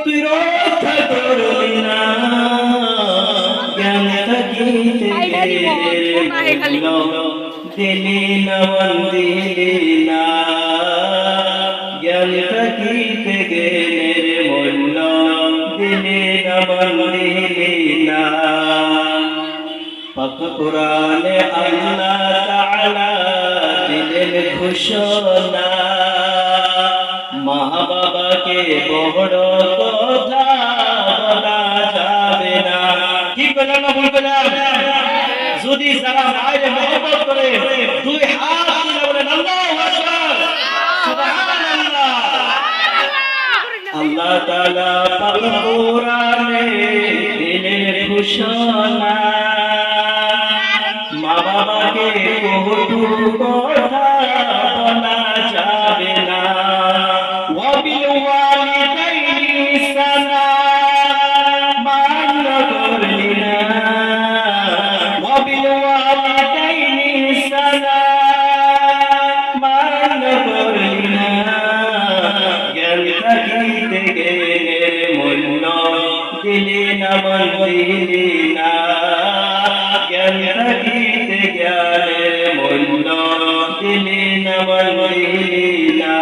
তুই রক্ষা করবি না জ্ঞান থাকিতে দিলি না মন দিলি না জ্ঞান থাকিতে গেলের মূল্য দিলি না মন দিলি না পাক কুরআনে আল্লাহ তাআলা দিলেন ঘোষণা মা বাবাকে বড় কথা বলা যাবে না কি বলেন না ভুল বলেন যদি যারা মায়ের মহব্বত করে দুই হাত তুলে বলেন আল্লাহু আকবার সুবহানাল্লাহ আল্লাহ তাআলা পাক কুরআনে দিলেন ঘোষণা মা বাবাকে কটু কথা বলা যাবে না ওয়াবিল ওয়ালিদাইনি ইহসানা মান্য করলি না ওয়াবিল ওয়ালিদাইনি ইহসানা মান্য করলি না জ্ঞান থাকিতে গেলে মূল্য দিলি না মন দিলি না জ্ঞান থাকিতে জ্ঞানের মূল্য দিলি না মন দিলি না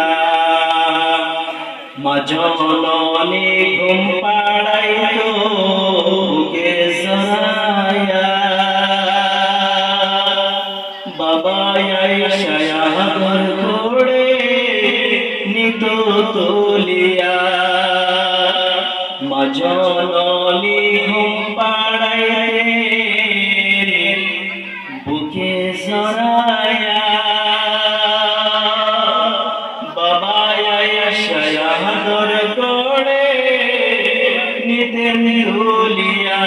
মা জননী ঘুম পাড়াইতো বুকে জড়ায়া বাবা আয়েশা ঘর করে নিত তুলিয়া মা জননী ঘুম পাড়াইতে বুকে জড়ায়া বাবা আয়েশা ঘর করে নিতেন তুলিয়া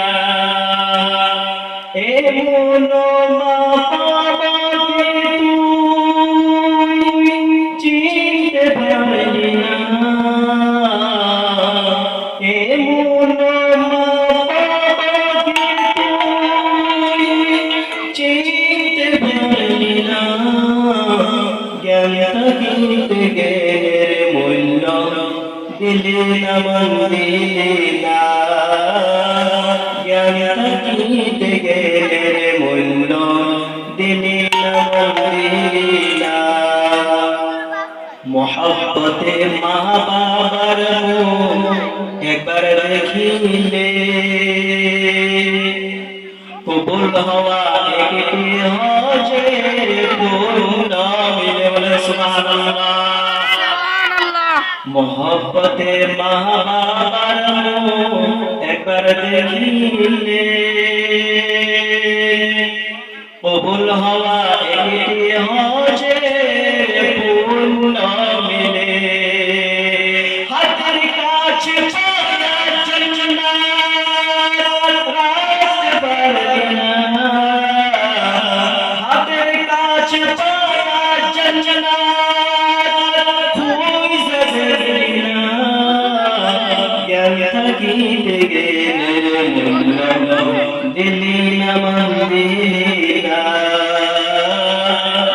এমন মা বাবাকে তুই চিনতে পারলি না এমন মা বাবাকে তুই চিনতে পারলি না জ্ঞান থাকিতে জ্ঞানের মূল্য দিলি না মন দিলি না জ্ঞান থাকিতে জ্ঞানের মূল্য দিলি না মন দিলি না মোহব্বতে মা বাবার মুখ একবার দেখিলে কবুল হওয়া একটি হজের পূর্ণ মিলে বলে সুবহানাল্লাহ মোহব্বতে মা বাবার মুখ একবার দেখিলে কবুল হওয়া একটি হজের পূর্ণ মিলে হাতের কাছে পাওয়া জান্নাত রাখতে পারবি না হাতের কাছে পাওয়া জান্নাত খুঁজে পেলি না জ্ঞান থাকিতে গেলে মূল্য দিলি না মন দিলি না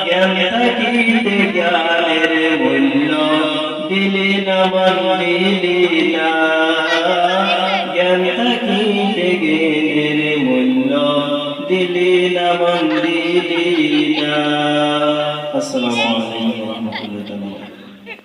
জ্ঞান থাকিতে জ্ঞানের মূল্য দিলি না মন দিলি না জ্ঞান থাকিতে জ্ঞানের মূল্য দিলি না মন দিলি না আসসালামু আলাইকুম ওয়া রাহমাতুল্লাহি ওয়া বারাকাতুহু